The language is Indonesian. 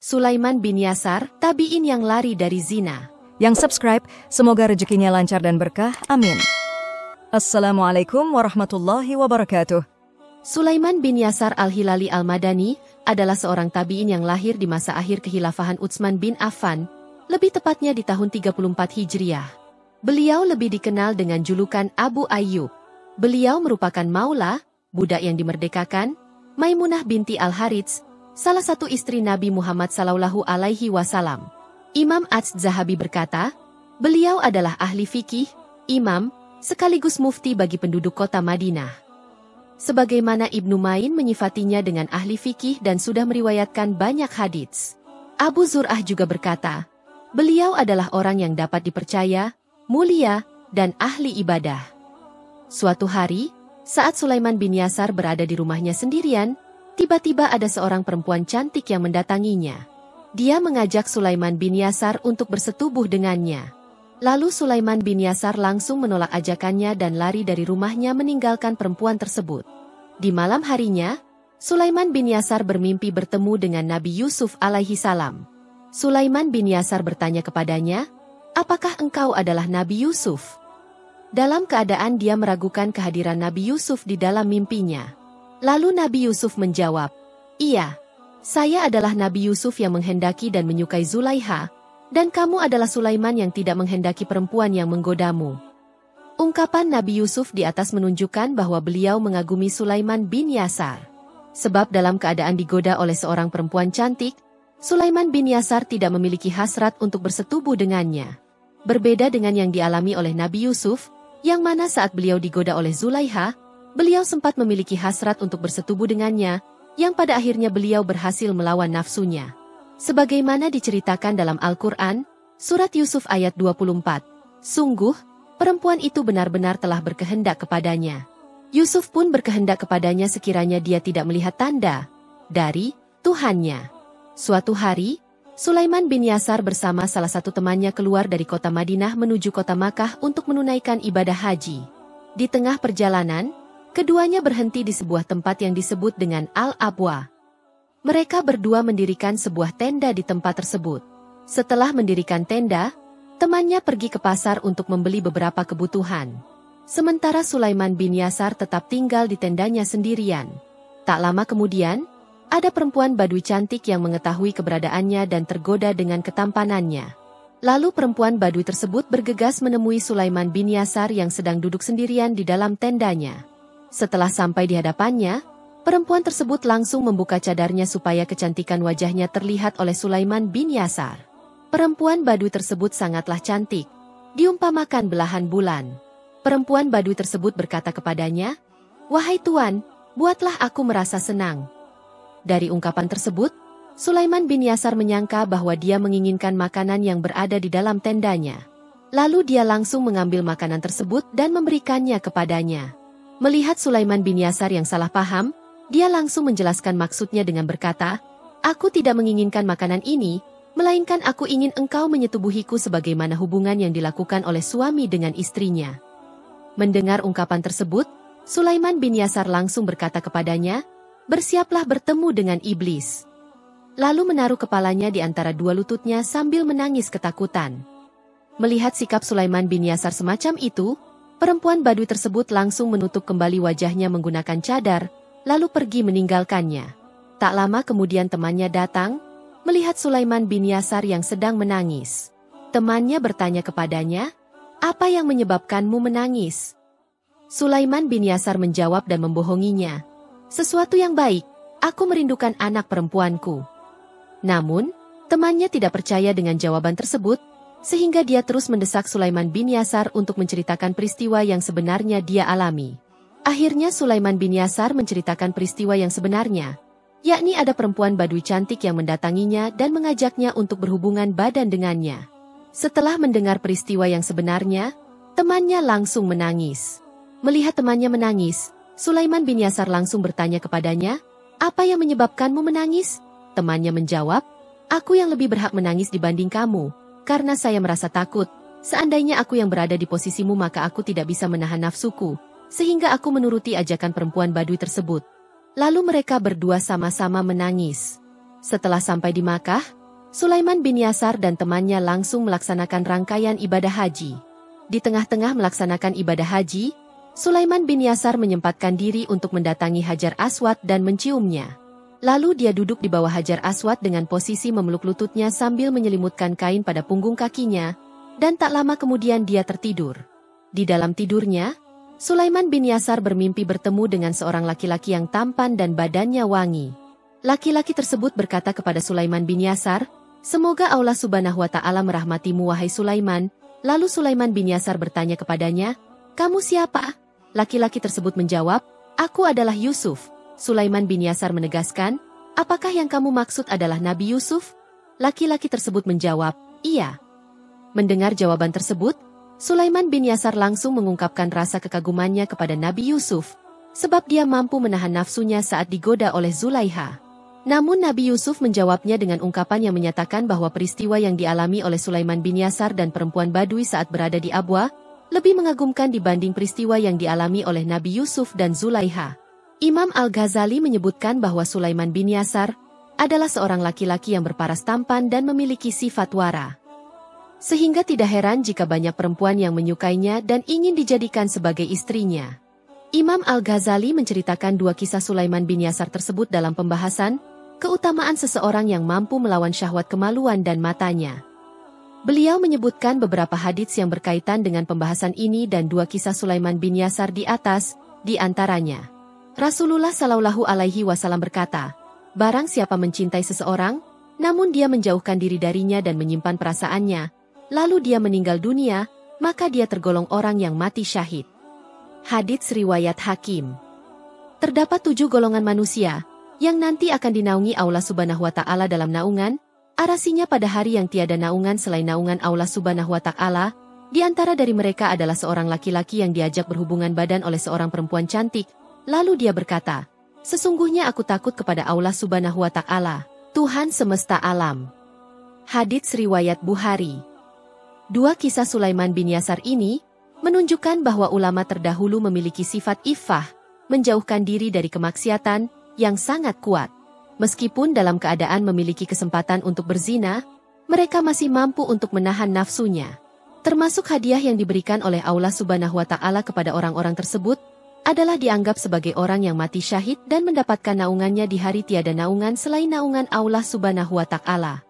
Sulaiman bin Yasar, tabi'in yang lari dari zina. Yang subscribe, semoga rezekinya lancar dan berkah. Amin. Assalamualaikum warahmatullahi wabarakatuh. Sulaiman bin Yasar al-Hilali al-Madani adalah seorang tabi'in yang lahir di masa akhir kekhilafahan Utsman bin Affan, lebih tepatnya di tahun 34 Hijriah. Beliau lebih dikenal dengan julukan Abu Ayyub. Beliau merupakan maula, budak yang dimerdekakan, Maimunah binti Al-Harits, salah satu istri Nabi Muhammad SAW. Imam Az-Zahabi berkata, beliau adalah ahli fikih, imam, sekaligus mufti bagi penduduk kota Madinah. Sebagaimana Ibnu Ma'in menyifatinya dengan ahli fikih dan sudah meriwayatkan banyak hadits. Abu Zur'ah juga berkata, beliau adalah orang yang dapat dipercaya, mulia, dan ahli ibadah. Suatu hari, saat Sulaiman bin Yasar berada di rumahnya sendirian, tiba-tiba ada seorang perempuan cantik yang mendatanginya. Dia mengajak Sulaiman bin Yasar untuk bersetubuh dengannya. Lalu Sulaiman bin Yasar langsung menolak ajakannya dan lari dari rumahnya meninggalkan perempuan tersebut. Di malam harinya, Sulaiman bin Yasar bermimpi bertemu dengan Nabi Yusuf alaihi salam. Sulaiman bin Yasar bertanya kepadanya, "Apakah engkau adalah Nabi Yusuf?" Dalam keadaan dia meragukan kehadiran Nabi Yusuf di dalam mimpinya. Lalu Nabi Yusuf menjawab, "Iya, saya adalah Nabi Yusuf yang menghendaki dan menyukai Zulaiha, dan kamu adalah Sulaiman yang tidak menghendaki perempuan yang menggodamu." Ungkapan Nabi Yusuf di atas menunjukkan bahwa beliau mengagumi Sulaiman bin Yasar. Sebab dalam keadaan digoda oleh seorang perempuan cantik, Sulaiman bin Yasar tidak memiliki hasrat untuk bersetubuh dengannya. Berbeda dengan yang dialami oleh Nabi Yusuf, yang mana saat beliau digoda oleh Zulaiha, beliau sempat memiliki hasrat untuk bersetubuh dengannya, yang pada akhirnya beliau berhasil melawan nafsunya. Sebagaimana diceritakan dalam Al-Quran, Surat Yusuf ayat 24, sungguh, perempuan itu benar-benar telah berkehendak kepadanya. Yusuf pun berkehendak kepadanya sekiranya dia tidak melihat tanda dari Tuhannya. Suatu hari, Sulaiman bin Yasar bersama salah satu temannya keluar dari kota Madinah menuju kota Makkah untuk menunaikan ibadah haji. Di tengah perjalanan, keduanya berhenti di sebuah tempat yang disebut dengan Al-Abwa. Mereka berdua mendirikan sebuah tenda di tempat tersebut. Setelah mendirikan tenda, temannya pergi ke pasar untuk membeli beberapa kebutuhan. Sementara Sulaiman bin Yasar tetap tinggal di tendanya sendirian. Tak lama kemudian, ada perempuan Badui cantik yang mengetahui keberadaannya dan tergoda dengan ketampanannya. Lalu perempuan Badui tersebut bergegas menemui Sulaiman bin Yasar yang sedang duduk sendirian di dalam tendanya. Setelah sampai di hadapannya, perempuan tersebut langsung membuka cadarnya supaya kecantikan wajahnya terlihat oleh Sulaiman bin Yasar. Perempuan Badui tersebut sangatlah cantik, diumpamakan belahan bulan. Perempuan Badui tersebut berkata kepadanya, "Wahai Tuan, buatlah aku merasa senang." Dari ungkapan tersebut, Sulaiman bin Yasar menyangka bahwa dia menginginkan makanan yang berada di dalam tendanya. Lalu dia langsung mengambil makanan tersebut dan memberikannya kepadanya. Melihat Sulaiman bin Yasar yang salah paham, dia langsung menjelaskan maksudnya dengan berkata, "Aku tidak menginginkan makanan ini, melainkan aku ingin engkau menyetubuhiku sebagaimana hubungan yang dilakukan oleh suami dengan istrinya." Mendengar ungkapan tersebut, Sulaiman bin Yasar langsung berkata kepadanya, "Bersiaplah bertemu dengan iblis." Lalu menaruh kepalanya di antara dua lututnya sambil menangis ketakutan. Melihat sikap Sulaiman bin Yasar semacam itu, perempuan Badui tersebut langsung menutup kembali wajahnya menggunakan cadar, lalu pergi meninggalkannya. Tak lama kemudian temannya datang, melihat Sulaiman bin Yasar yang sedang menangis. Temannya bertanya kepadanya, "Apa yang menyebabkanmu menangis?" Sulaiman bin Yasar menjawab dan membohonginya, "Sesuatu yang baik, aku merindukan anak perempuanku." Namun, temannya tidak percaya dengan jawaban tersebut, sehingga dia terus mendesak Sulaiman bin Yasar untuk menceritakan peristiwa yang sebenarnya dia alami. Akhirnya Sulaiman bin Yasar menceritakan peristiwa yang sebenarnya, yakni ada perempuan Badui cantik yang mendatanginya dan mengajaknya untuk berhubungan badan dengannya. Setelah mendengar peristiwa yang sebenarnya, temannya langsung menangis. Melihat temannya menangis, Sulaiman bin Yasar langsung bertanya kepadanya, "Apa yang menyebabkanmu menangis?" Temannya menjawab, "Aku yang lebih berhak menangis dibanding kamu, karena saya merasa takut. Seandainya aku yang berada di posisimu maka aku tidak bisa menahan nafsuku, sehingga aku menuruti ajakan perempuan Badui tersebut." Lalu mereka berdua sama-sama menangis. Setelah sampai di Makkah, Sulaiman bin Yasar dan temannya langsung melaksanakan rangkaian ibadah haji. Di tengah-tengah melaksanakan ibadah haji, Sulaiman bin Yasar menyempatkan diri untuk mendatangi Hajar Aswad dan menciumnya. Lalu dia duduk di bawah Hajar Aswad dengan posisi memeluk lututnya sambil menyelimutkan kain pada punggung kakinya, dan tak lama kemudian dia tertidur. Di dalam tidurnya, Sulaiman bin Yasar bermimpi bertemu dengan seorang laki-laki yang tampan dan badannya wangi. Laki-laki tersebut berkata kepada Sulaiman bin Yasar, "Semoga Allah Subhanahu wa Ta'ala merahmatimu wahai Sulaiman." Lalu Sulaiman bin Yasar bertanya kepadanya, "Kamu siapa?" Laki-laki tersebut menjawab, "Aku adalah Yusuf." Sulaiman bin Yasar menegaskan, "Apakah yang kamu maksud adalah Nabi Yusuf?" Laki-laki tersebut menjawab, "Iya." Mendengar jawaban tersebut, Sulaiman bin Yasar langsung mengungkapkan rasa kekagumannya kepada Nabi Yusuf, sebab dia mampu menahan nafsunya saat digoda oleh Zulaiha. Namun Nabi Yusuf menjawabnya dengan ungkapan yang menyatakan bahwa peristiwa yang dialami oleh Sulaiman bin Yasar dan perempuan Badui saat berada di Abwa lebih mengagumkan dibanding peristiwa yang dialami oleh Nabi Yusuf dan Zulaiha. Imam Al-Ghazali menyebutkan bahwa Sulaiman bin Yasar adalah seorang laki-laki yang berparas tampan dan memiliki sifat wara. Sehingga tidak heran jika banyak perempuan yang menyukainya dan ingin dijadikan sebagai istrinya. Imam Al-Ghazali menceritakan dua kisah Sulaiman bin Yasar tersebut dalam pembahasan keutamaan seseorang yang mampu melawan syahwat kemaluan dan matanya. Beliau menyebutkan beberapa hadits yang berkaitan dengan pembahasan ini dan dua kisah Sulaiman bin Yasar di atas, di antaranya. Rasulullah Shallallahu Alaihi Wasallam berkata, "Barang siapa mencintai seseorang, namun dia menjauhkan diri darinya dan menyimpan perasaannya, lalu dia meninggal dunia, maka dia tergolong orang yang mati syahid." Hadits riwayat Hakim. Terdapat 7 golongan manusia, yang nanti akan dinaungi Allah Subhanahu wa Ta'ala dalam naungan, arasinya pada hari yang tiada naungan selain naungan Allah Subhanahu wa Ta'ala. Di antara dari mereka adalah seorang laki-laki yang diajak berhubungan badan oleh seorang perempuan cantik, lalu dia berkata, "Sesungguhnya aku takut kepada Allah Subhanahu wa Ta'ala, Tuhan semesta alam." Hadits riwayat Bukhari. Dua kisah Sulaiman bin Yasar ini menunjukkan bahwa ulama terdahulu memiliki sifat iffah, menjauhkan diri dari kemaksiatan yang sangat kuat. Meskipun dalam keadaan memiliki kesempatan untuk berzina, mereka masih mampu untuk menahan nafsunya. Termasuk hadiah yang diberikan oleh Allah Subhanahu wa Ta'ala kepada orang-orang tersebut adalah dianggap sebagai orang yang mati syahid dan mendapatkan naungannya di hari tiada naungan selain naungan Allah Subhanahu wa Ta'ala.